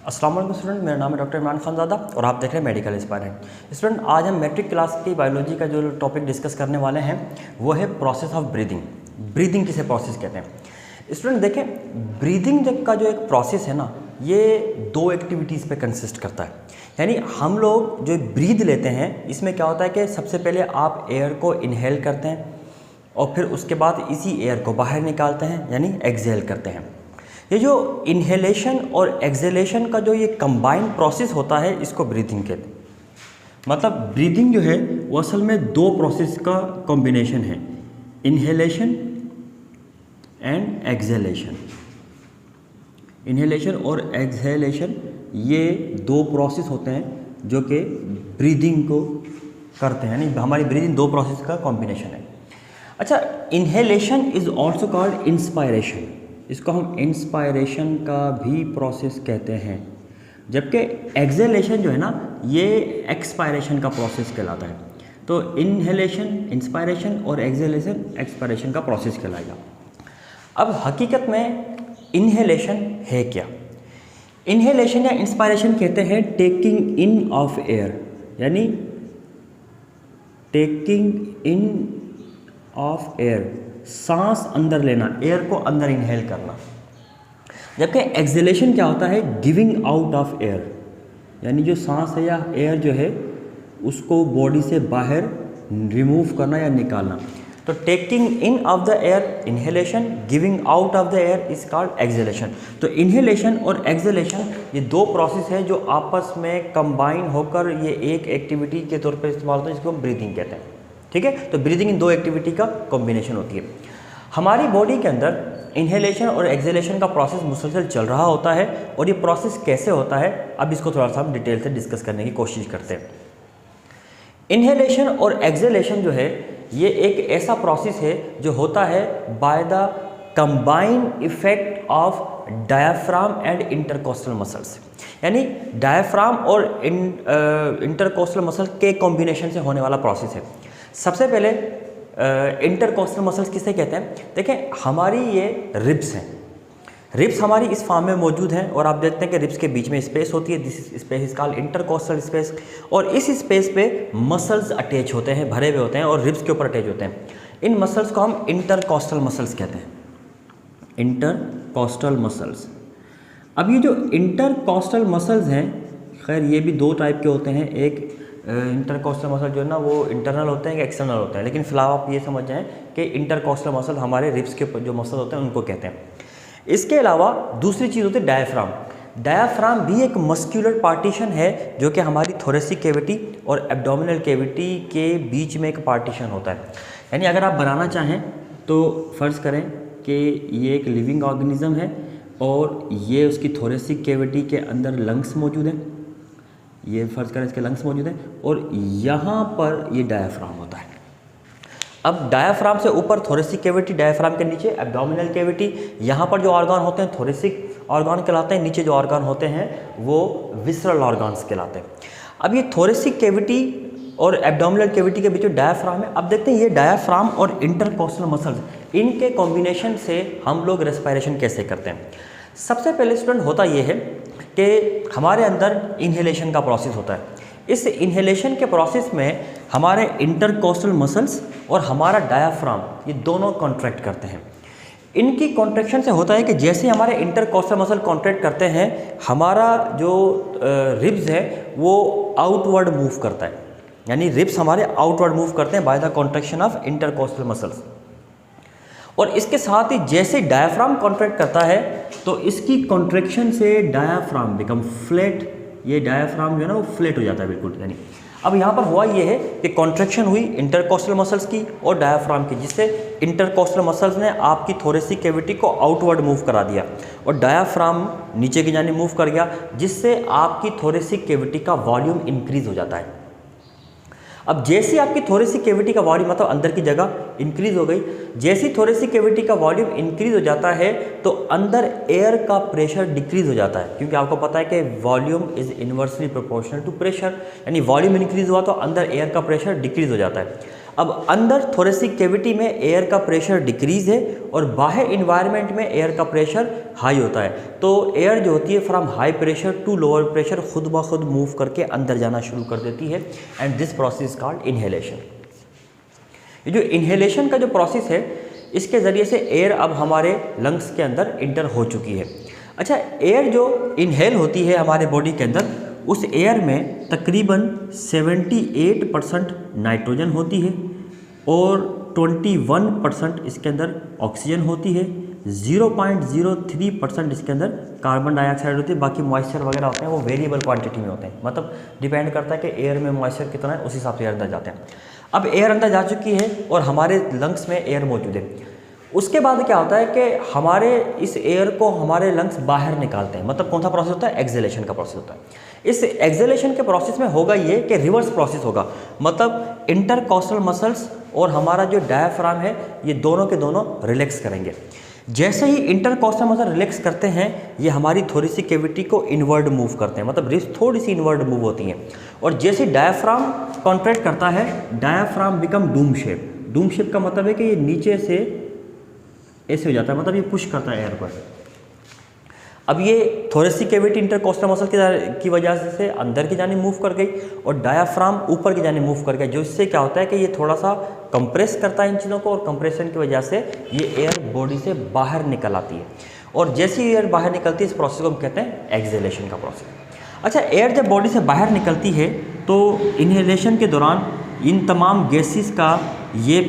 अस्सलाम वालेकुम स्टूडेंट, मेरा नाम है डॉक्टर इमरान खानज़ादा और आप देख रहे हैं मेडिकल एस्पायरेंट। स्टूडेंट, आज हम मैट्रिक क्लास की बायोलॉजी का जो टॉपिक डिस्कस करने वाले हैं वो है प्रोसेस ऑफ ब्रीदिंग। ब्रीदिंग किसे प्रोसेस कहते हैं? स्टूडेंट देखें, ब्रीदिंग का जो एक प्रोसेस है ना, ये दो एक्टिविटीज़ पे कंसिस्ट करता है। यानी हम लोग जो ब्रीद लेते हैं इसमें क्या होता है कि सबसे पहले आप एयर को इनहेल करते हैं और फिर उसके बाद इसी एयर को बाहर निकालते हैं यानी एक्सहेल करते हैं। ये जो इन्हेलेशन और एक्सहेलेशन का जो ये कंबाइंड प्रोसेस होता है इसको ब्रीदिंग कहते हैं। मतलब ब्रीदिंग जो है वो असल में दो प्रोसेस का कॉम्बिनेशन है, इन्हेलेशन एंड एक्सहेलेशन। इन्हेलेशन और एक्सहेलेशन ये दो प्रोसेस होते हैं जो कि ब्रीदिंग को करते हैं, यानी हमारी ब्रीदिंग दो प्रोसेस का कॉम्बिनेशन है। अच्छा, inhalation is also called inspiration. इसको हम इंस्पायरेशन का भी प्रोसेस कहते हैं, जबकि एक्सहेलेशन जो है ना ये एक्सपायरेशन का प्रोसेस कहलाता है। तो इन्हेलेशन इंस्पायरेशन और एक्सहेलेशन एक्सपायरेशन का प्रोसेस कहलाएगा। अब हकीकत में इन्हेलेशन है क्या? इन्हेलेशन या इंस्पायरेशन कहते हैं टेकिंग इन ऑफ एयर, यानी टेकिंग इन ऑफ एयर, सांस अंदर लेना, एयर को अंदर इनहेल करना। जबकि एक्सहेलेशन क्या होता है? गिविंग आउट ऑफ एयर, यानी जो सांस है या एयर जो है उसको बॉडी से बाहर रिमूव करना या निकालना। तो taking in of the air inhalation, giving out of the air is called exhalation. तो इनहेलेशन और एक्सहेलेशन ये दो प्रोसेस है जो आपस में कंबाइन होकर ये एक एक्टिविटी के तौर पर इस्तेमाल होता है, जिसको हम ब्रीदिंग कहते हैं। ठीक है, तो ब्रीदिंग इन दो एक्टिविटी का कॉम्बिनेशन होती है। हमारी बॉडी के अंदर इन्हेलेशन और एक्सहेलेशन का प्रोसेस मुसलसल चल रहा होता है, और ये प्रोसेस कैसे होता है अब इसको थोड़ा सा हम डिटेल से डिस्कस करने की कोशिश करते हैं। इन्हेलेशन और एक्सहेलेशन जो है ये एक ऐसा प्रोसेस है जो होता है by the combined effect of diaphragm and intercostal muscles, यानी डायाफ्राम और इंटरकोस्टल मसल के कॉम्बिनेशन से होने वाला प्रोसेस है। सबसे पहले इंटरकोस्टल मसल्स किसे कहते हैं? देखें, हमारी ये रिब्स हैं, रिब्स हमारी इस फॉर्म में मौजूद हैं और आप देखते हैं कि रिब्स के बीच में स्पेस होती है, this space is called intercostal space, और इस स्पेस पे मसल्स अटैच होते हैं, भरे हुए होते हैं और रिब्स के ऊपर अटैच होते हैं। इन मसल्स को हम इंटरकोस्टल मसल्स कहते हैं, इंटरकोस्टल मसल्स। अब ये जो इंटरकोस्टल मसल्स हैं, खैर ये भी दो टाइप के होते हैं, एक इंटरकोस्टल मसल जो है ना वो इंटरनल होते हैं, एक्सटर्नल होते हैं, लेकिन फिलहाल आप ये समझ जाएं कि इंटरकोस्टल मसल हमारे रिब्स के जो मसल होते हैं उनको कहते हैं। इसके अलावा दूसरी चीज़ होती है डायाफ्राम। डायाफ्राम भी एक मस्क्यूलर पार्टीशन है जो कि हमारी थोरेसिक कैविटी और एब्डोमिनल कैविटी के बीच में एक पार्टीशन होता है। यानी अगर आप बनाना चाहें तो फ़र्ज़ करें कि ये एक लिविंग ऑर्गेनिज्म है और ये उसकी थोरेसिक कैविटी के अंदर लंग्स मौजूद हैं, ये फ़र्ज़ करें इसके लंग्स मौजूद हैं और यहाँ पर ये डायाफ्राम होता है। अब डायाफ्राम से ऊपर थोरेसिक कैविटी, डायाफ्राम के नीचे एब्डोमिनल कैविटी, यहाँ पर जो ऑर्गान होते हैं थोरेसिक ऑर्गान कहलाते हैं, नीचे जो ऑर्गान होते हैं वो विसरल ऑर्गान्स कहलाते हैं। अब ये थोरेसिक कैविटी और एब्डोमिनल कैविटी के बीच में डायाफ्राम है। अब देखते हैं ये डायाफ्राम और इंटरकोस्टल मसल्स, इनके कॉम्बिनेशन से हम लोग रेस्पिरेशन कैसे करते हैं। सबसे पहले स्टूडेंट होता ये है कि हमारे अंदर इन्हेलेशन का प्रोसेस होता है। इस इन्हेलेशन के प्रोसेस में हमारे इंटरकोस्टल मसल्स और हमारा डायाफ्राम ये दोनों कॉन्ट्रैक्ट करते हैं। इनकी कॉन्ट्रैक्शन से होता है कि जैसे हमारे इंटरकोस्टल मसल कॉन्ट्रैक्ट करते हैं, हमारा जो रिब्स है वो आउटवर्ड मूव करता है, यानी रिब्स हमारे आउटवर्ड मूव करते हैं by the contraction of intercostal muscles. और इसके साथ ही जैसे डायाफ्राम कॉन्ट्रैक्ट करता है तो इसकी कॉन्ट्रैक्शन से डायाफ्राम बिकम फ्लैट, ये डायाफ्राम जो है ना वो फ्लैट हो जाता है बिल्कुल। यानी अब यहाँ पर हुआ ये है कि कॉन्ट्रैक्शन हुई इंटरकोस्टल मसल्स की और डायाफ्राम की, जिससे इंटरकोस्टल मसल्स ने आपकी थोरेसिक कैविटी को आउटवर्ड मूव करा दिया और डायाफ्राम नीचे की जानिब मूव कर गया, जिससे आपकी थोरेसिक कैविटी का वॉल्यूम इंक्रीज हो जाता है। अब जैसी आपकी थोरेसिक कैविटी का वॉल्यूम मतलब अंदर की जगह इंक्रीज हो गई, जैसी थोरेसिक कैविटी का वॉल्यूम इंक्रीज हो जाता है तो अंदर एयर का प्रेशर डिक्रीज हो जाता है, क्योंकि आपको पता है कि volume is inversely proportional to pressure, यानी वॉल्यूम इंक्रीज हुआ तो अंदर एयर का प्रेशर डिक्रीज हो जाता है। अब अंदर थोरेसिक कैविटी में एयर का प्रेशर डिक्रीज है और बाहर इन्वायरमेंट में एयर का प्रेशर हाई होता है। तो एयर जो होती है from high pressure to lower pressure खुद ब खुद मूव करके अंदर जाना शुरू कर देती है and this process called inhalation. ये जो इनहेलेशन का जो प्रोसेस है इसके ज़रिए से एयर अब हमारे लंग्स के अंदर इंटर हो चुकी है। अच्छा, एयर जो इनहेल होती है हमारे बॉडी के अंदर, उस एयर में तकरीबन 78% नाइट्रोजन होती है और 21% इसके अंदर ऑक्सीजन होती है, 0.03% इसके अंदर कार्बन डाइऑक्साइड होती है। बाकी मॉइस्चर वगैरह होते हैं वो वेरिएबल क्वांटिटी में होते हैं, मतलब डिपेंड करता है कि एयर में मॉइस्चर कितना है, उस हिसाब से एयर अंदर जाते हैं। अब एयर अंदर जा चुकी है और हमारे लंग्स में एयर मौजूद है। उसके बाद क्या होता है कि हमारे इस एयर को हमारे लंग्स बाहर निकालते हैं। मतलब कौन सा प्रोसेस होता है? एक्सेलेशन का प्रोसेस होता है। इस एक्सेलेशन के प्रोसेस में होगा ये कि रिवर्स प्रोसेस होगा, मतलब इंटरकॉस्टल मसल्स और हमारा जो डायफ्राम है ये दोनों के दोनों रिलैक्स करेंगे। जैसे ही इंटरकॉस्टल मसल रिलैक्स करते हैं ये हमारी थोरेसिक कैविटी को इनवर्ड मूव करते हैं, मतलब रिस्ट थोड़ी सी इनवर्ड मूव होती हैं। और जैसे डायफ्राम कॉन्ट्रैक्ट करता है, diaphragm become Doom shape. Doom shape का मतलब है कि ये नीचे से ऐसे हो जाता है, मतलब ये पुश करता है एयर पर। अब ये थोरेसिक कैविटी इंटरकॉस्टल मसल की वजह से अंदर की जानिब मूव कर गई और डायफ्राम ऊपर की जानिब मूव कर गया, जो इससे क्या होता है कि ये थोड़ा सा कंप्रेस करता है इन चीज़ों को और कंप्रेशन की वजह से ये एयर बॉडी से बाहर निकल आती है। और जैसे ही एयर बाहर निकलती है इस प्रोसेस को हम कहते हैं एक्सेलेशन का प्रोसेस। अच्छा, एयर जब बॉडी से बाहर निकलती है तो इनहेलेशन के दौरान इन तमाम गैसेस का ये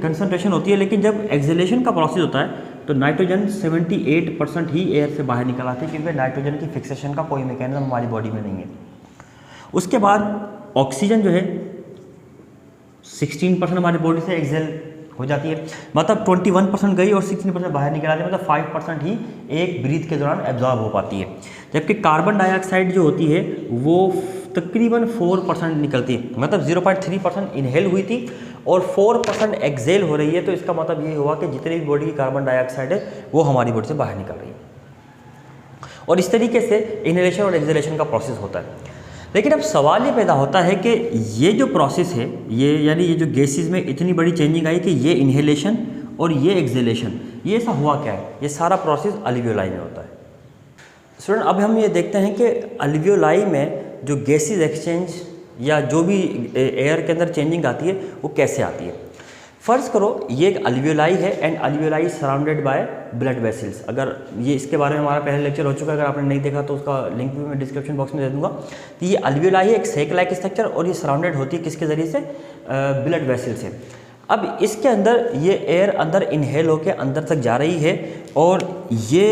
कंसंट्रेशन होती है, लेकिन जब एक्सेलेशन का प्रोसेस होता है तो नाइट्रोजन 78% ही एयर से बाहर निकल आती है, क्योंकि नाइट्रोजन की फिक्सेशन का कोई मैकेनिज्म हमारी बॉडी में नहीं है। उसके बाद ऑक्सीजन जो है 16% हमारी बॉडी से एक्सेल हो जाती है, मतलब 21% गई और 16% बाहर निकल आती है, मतलब 5% ही एक ब्रीथ के दौरान एब्जॉर्ब हो पाती है। जबकि कार्बन डाइऑक्साइड जो होती है वो तकरीबन 4% निकलती है, मतलब 0.3% इनहेल हुई थी और 4% एक्सेल हो रही है। तो इसका मतलब ये हुआ कि जितनी भी बॉडी की कार्बन डाइऑक्साइड है वो हमारी बॉडी से बाहर निकल रही है। और इस तरीके से इनहेलेशन और एक्सेलेशन का प्रोसेस होता है। लेकिन अब सवाल ये पैदा होता है कि ये जो प्रोसेस है, ये यानी ये जो गैसेस में इतनी बड़ी चेंजिंग आई कि ये इनहेलेशन और ये एक्सेलेशन, ये ऐसा हुआ क्या है? ये सारा प्रोसेस अल्वियोलाई में होता है। स्टूडेंट, अब हम ये देखते हैं कि अल्वियोलाई में जो गैसेस एक्सचेंज या जो भी एयर के अंदर चेंजिंग आती है वो कैसे आती है। फ़र्ज़ करो ये एक अल्वियोलाई है and alveoli surrounded by blood vessels. अगर ये इसके बारे में हमारा पहले लेक्चर हो चुका है, अगर आपने नहीं देखा तो उसका लिंक भी मैं डिस्क्रिप्शन बॉक्स में दे दूंगा। तो ये अल्वियोलाई है, एक सेक लाइक स्ट्रक्चर, और ये सराउंडेड होती है किसके ज़रिए से? ब्लड वेसल से। अब इसके अंदर ये एयर अंदर इनहेल होकर अंदर तक जा रही है और ये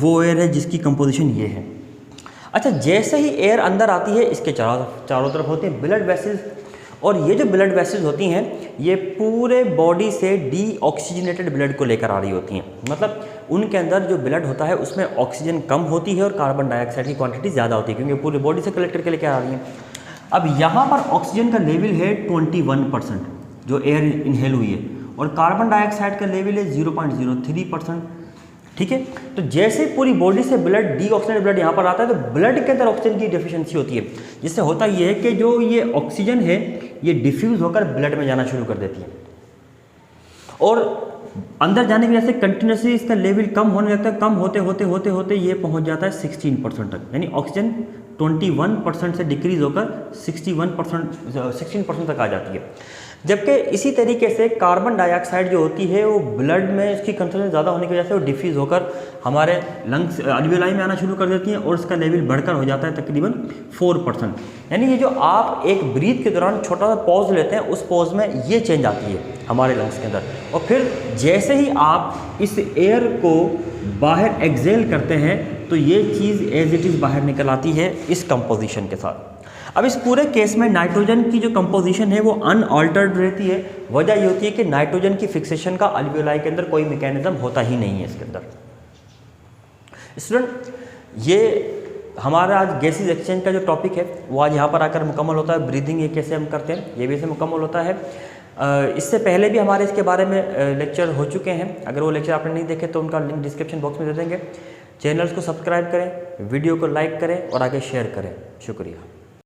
वो एयर है जिसकी कंपोजिशन ये है। अच्छा, जैसे ही एयर अंदर आती है इसके चारों तरफ होते हैं ब्लड वेसल्स, और ये जो ब्लड वेसल्स होती हैं ये पूरे बॉडी से डीऑक्सीजनेटेड ब्लड को लेकर आ रही होती हैं। मतलब उनके अंदर जो ब्लड होता है उसमें ऑक्सीजन कम होती है और कार्बन डाइऑक्साइड की क्वांटिटी ज़्यादा होती है, क्योंकि पूरी बॉडी से कलेक्ट करके लेकर आ रही हैं। अब यहाँ पर ऑक्सीजन का लेवल है 21% जो एयर इनहेल हुई है, और कार्बन डाइऑक्साइड का लेवल है 0.03%। ठीक है, तो जैसे पूरी बॉडी से ब्लड डीऑक्सीजनेटेड ब्लड यहाँ पर आता है तो ब्लड के अंदर ऑक्सीजन की डेफिशिएंसी होती है, जिससे होता ये है कि जो ये ऑक्सीजन है ये डिफ्यूज़ होकर ब्लड में जाना शुरू कर देती है और अंदर जाने की वजह से कंटिन्यूसली इसका लेवल कम होने लगता है। कम होते होते होते होते ये पहुँच जाता है 16% तक, यानी ऑक्सीजन 21% से डिक्रीज होकर 16% तक आ जाती है। जबकि इसी तरीके से कार्बन डाइऑक्साइड जो होती है वो ब्लड में इसकी कंसंट्रेशन ज़्यादा होने की वजह से वो डिफ्यूज़ होकर हमारे लंग्स अल्वियोलाई में आना शुरू कर देती हैं और इसका लेवल बढ़कर हो जाता है तकरीबन 4%। यानी ये जो आप एक ब्रीथ के दौरान छोटा सा पॉज लेते हैं उस पॉज में ये चेंज आती है हमारे लंग्स के अंदर, और फिर जैसे ही आप इस एयर को बाहर एक्सेल करते हैं तो ये चीज़ एज इट इज़ बाहर निकल आती है इस कंपोजिशन के साथ। अब इस पूरे केस में नाइट्रोजन की जो कंपोजिशन है वो अनऑल्टर्ड रहती है। वजह ये होती है कि नाइट्रोजन की फिक्सेशन का अल्वियोलाई के अंदर कोई मैकेनिज्म होता ही नहीं है इसके अंदर। स्टूडेंट, ये हमारा आज गैसेस एक्सचेंज का जो टॉपिक है वो आज यहाँ पर आकर मुकम्मल होता है। ब्रीदिंग ये कैसे हम करते हैं ये भी इसे मुकम्मल होता है। इससे पहले भी हमारे इसके बारे में लेक्चर हो चुके हैं, अगर वो लेक्चर आपने नहीं देखे तो उनका लिंक डिस्क्रिप्शन बॉक्स में दे देंगे। चैनल्स को सब्सक्राइब करें, वीडियो को लाइक करें और आगे शेयर करें। शुक्रिया।